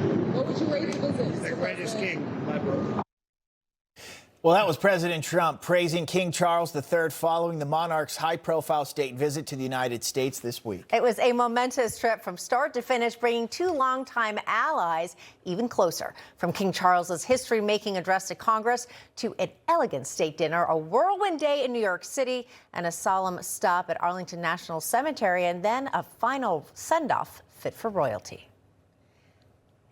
What would you rate the visit? The greatest king, my brother. Well, that was President Trump praising King Charles III following the monarch's high-profile state visit to the United States this week. It was a momentous trip from start to finish, bringing two longtime allies even closer. From King Charles's history-making address to Congress to an elegant state dinner, a whirlwind day in New York City, and a solemn stop at Arlington National Cemetery, and then a final send-off fit for royalty.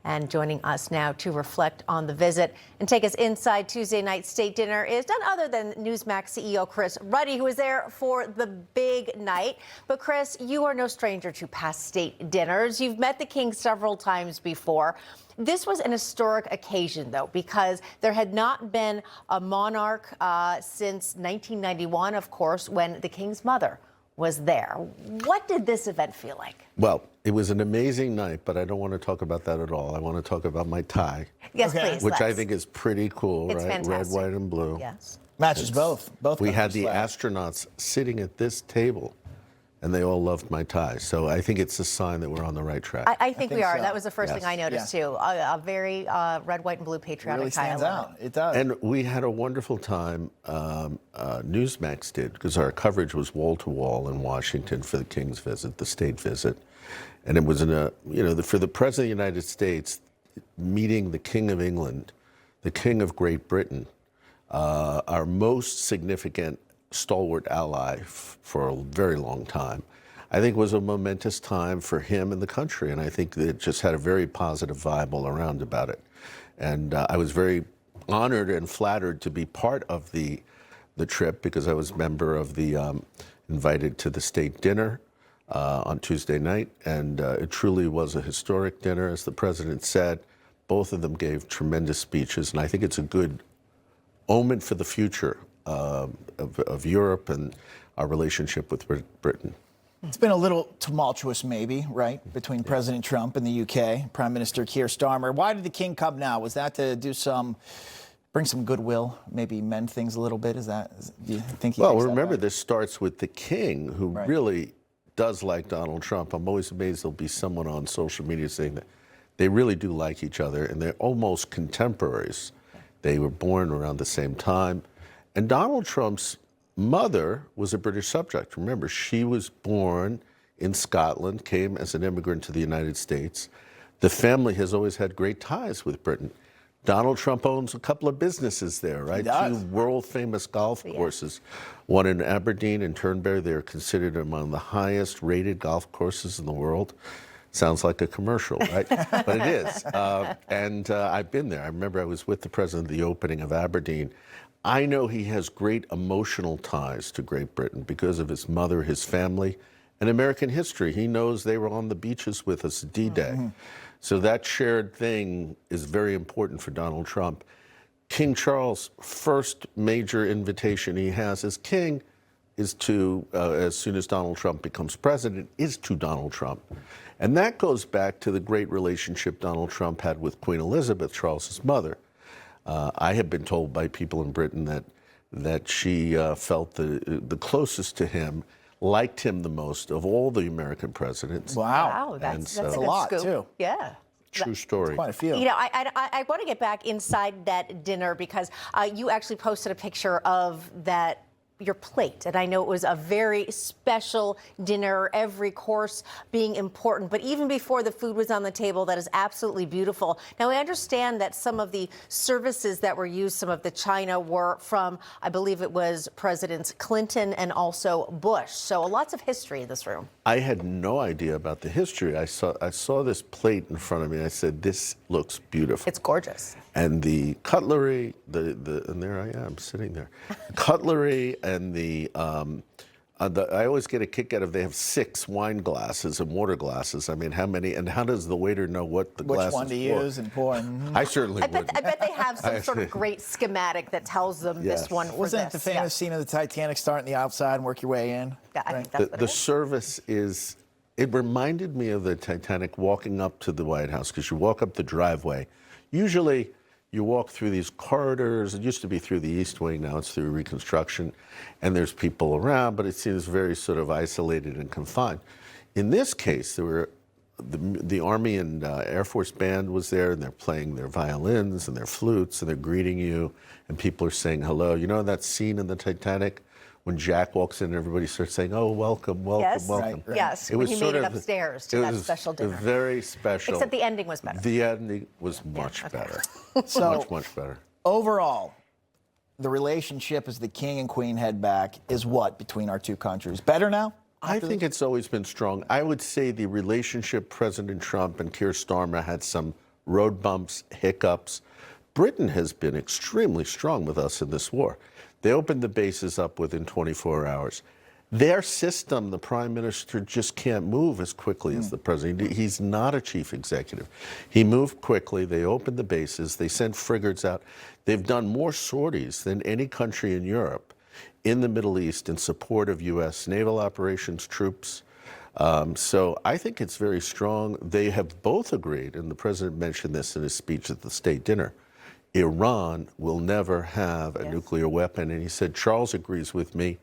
And joining us now to reflect on the visit and take us inside Tuesday night state dinner is none other than NEWSMAX CEO Chris Ruddy, who was there for the big night. But Chris, you are no stranger to past state dinners. You've met the king several times before. This was an historic occasion, though, because there had not been a monarch since 1991, of course, when the king's mother was there. What did this event feel like? Well, it was an amazing night, but I don't want to talk about that at all. I want to talk about my tie. Yes, please. Which I think is pretty cool, It's right? fantastic. Red, white, and blue. Yes. Matches both. We had the astronauts sitting at this table, and they all loved my tie. So I think it's a sign that we're on the right track. I think we are. so. That was the first thing I noticed, too. A very red, white, and blue patriotic It really tie. stands out. It does. And we had a wonderful time, NEWSMAX did, because our coverage was wall-to-wall in Washington for the King's visit, the state visit. And it was, for the President of the United States, meeting the King of England, the King of Great Britain, our most significant stalwart ally for a very long time, I think was a momentous time for him and the country. And I think it just had a very positive vibe all around about it. And I was very honored and flattered to be part of the trip because I was a member of the invited to the state dinner on Tuesday night. And it truly was a historic dinner, as the president said. Both of them gave tremendous speeches. And I think it's a good omen for the future of Europe and our relationship with Britain. It's been a little tumultuous, maybe, right, between President Trump and the UK, Prime Minister Keir Starmer. Why did the king come now? Was that to bring some goodwill, maybe mend things a little bit? Do you think he Well, thinks remember, that way? this starts with the king, who really does like Donald Trump. I'm always amazed there'll be someone on social media saying that they really do like each other, and they're almost contemporaries. They were born around the same time. And Donald Trump's mother was a British subject. Remember, she was born in Scotland, came as an immigrant to the United States. The family has always had great ties with Britain. Donald Trump owns a couple of businesses there, right? He does. 2 world-famous golf courses. One in Aberdeen and Turnberry. They're considered among the highest-rated golf courses in the world. Sounds like a commercial, right? But it is. I've been there. I remember I was with the president at the opening of Aberdeen. I know he has great emotional ties to Great Britain because of his mother, his family, and American history. He knows they were on the beaches with us at D-Day. So that shared thing is very important for Donald Trump. King Charles' first major invitation he has as king is to, as soon as Donald Trump becomes president, is to Donald Trump. And that goes back to the great relationship Donald Trump had with Queen Elizabeth, Charles's mother. I have been told by people in Britain that she felt the closest to him, liked him the most of all the American presidents. Wow. That's a a good lot, scoop. too. Yeah. True story. Quite a few. I want to get back inside that dinner because you actually posted a picture of your plate. And I know it was a very special dinner, every course being important. But even before the food was on the table, that is absolutely beautiful. Now, I understand that some of the services that were used, some of the china were from, I believe it was Presidents Clinton and also Bush. So lots of history in this room. I had no idea about the history. I saw this plate in front of me. And I said, this looks beautiful. It's gorgeous. And the cutlery, and there I am sitting there. Cutlery and I always get a kick out of, they have 6 wine glasses and water glasses. I mean, how many, and how does the waiter know what the glass is for? Which one to use and pour? I certainly would. I bet they have some sort of great schematic that tells them this one for Wasn't it this. the famous scene of the Titanic, starting the outside and work your way in? Yeah, I think that's what The it is. service is, it reminded me of the Titanic walking up to the White House, because you walk up the driveway. Usually, you walk through these corridors. It used to be through the East Wing, now it's through Reconstruction, and there's people around, but it seems very sort of isolated and confined. In this case, there were the Army and Air Force band was there, and they're playing their violins and their flutes, and they're greeting you, and people are saying hello. You know that scene in the Titanic when Jack walks in and everybody starts saying, "Oh, welcome, welcome, Yes. welcome." Right. Yes, It when was he sort made it of- upstairs to that special dinner. Very special. Except the ending was better. The ending was much okay. better. So much better. overall, the relationship as the king and queen head back is what between our two countries? Better now? I think it's always been strong. I would say the relationship President Trump and Keir Starmer had some road bumps, hiccups. Britain has been extremely strong with us in this war. They opened the bases up within 24 hours. Their system, the prime minister just can't move as quickly as the president. He's not a chief executive. He moved quickly. They opened the bases. They sent frigates out. They've done more sorties than any country in Europe in the Middle East in support of U.S. naval operations, troops. So I think it's very strong. They have both agreed, and the president mentioned this in his speech at the state dinner, Iran will never have a nuclear weapon. And he said, Charles agrees with me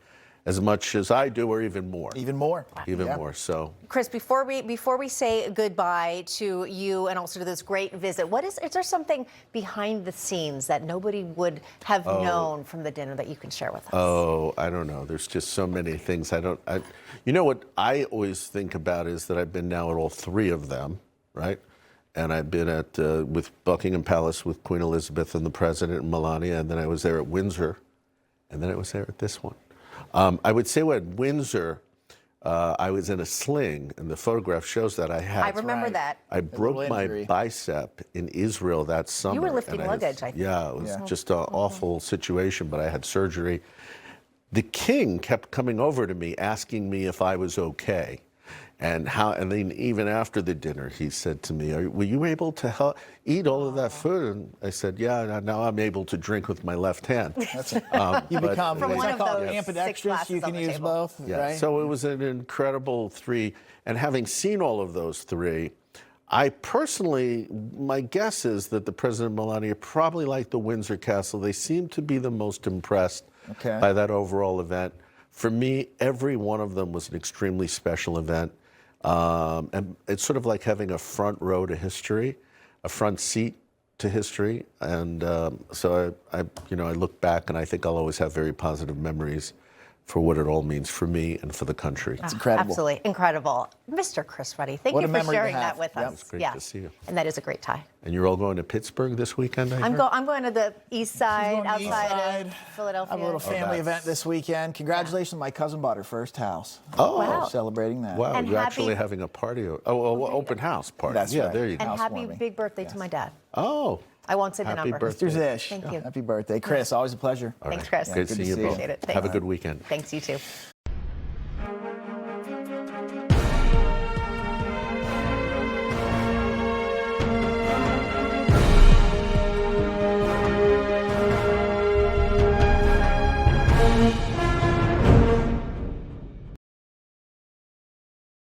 as much as I do, or even more. Even more. Even Yeah. more. So, Chris, before we say goodbye to you and also to this great visit, is there something behind the scenes that nobody would have known from the dinner that you can share with us? oh, I don't know. There's just so many things. You know what I always think about is that I've been now at all three of them, right? And I've been at with Buckingham Palace with Queen Elizabeth and the President and Melania, and then I was there at Windsor, and then I was there at this one. I would say at Windsor, I was in a sling, and the photograph shows that I had. I remember right. that. I broke little my injury. bicep in Israel that summer. You were lifting and luggage, I think. Yeah, it was just an awful situation, but I had surgery. The king kept coming over to me, asking me if I was okay. And then even after the dinner, he said to me, were you able to eat all of that food? And I said, yeah, now I'm able to drink with my left hand. You become From what's one that of called? those Ambidextrous. 6 glasses You can on the use table. both, Yeah, right? so it was an incredible three. And having seen all of those three, I personally, my guess is that the President and Melania probably like the Windsor Castle. They seem to be the most impressed by that overall event. For me, every one of them was an extremely special event. And it's sort of like having a front row to history, a front seat to history. And so I look back and I think I'll always have very positive memories for what it all means for me and for the country. It's incredible. Absolutely incredible. Mr. Chris Ruddy, thank What you a for memory to sharing have. that with Yep. us. It's great to see you. And that is a great tie. And you're all going to Pittsburgh this weekend, I heard? I'm going to the east side, going to the east outside side. of Philadelphia. I have a little family that's- event this weekend. Congratulations, my cousin bought her first house. Oh, Wow. Celebrating that. wow, And you're happy- actually having a party. Open house party. That's yeah, right. there you go. And happy housewarming. big birthday to my dad. Oh, I won't say the happy number. birthday. Mr. Zish. Thank you. Happy birthday. Chris, always a pleasure. All Thanks, right. Chris. Good Good to to see you see you. both. Appreciate it. Have a Thanks. good weekend. Thanks, you too.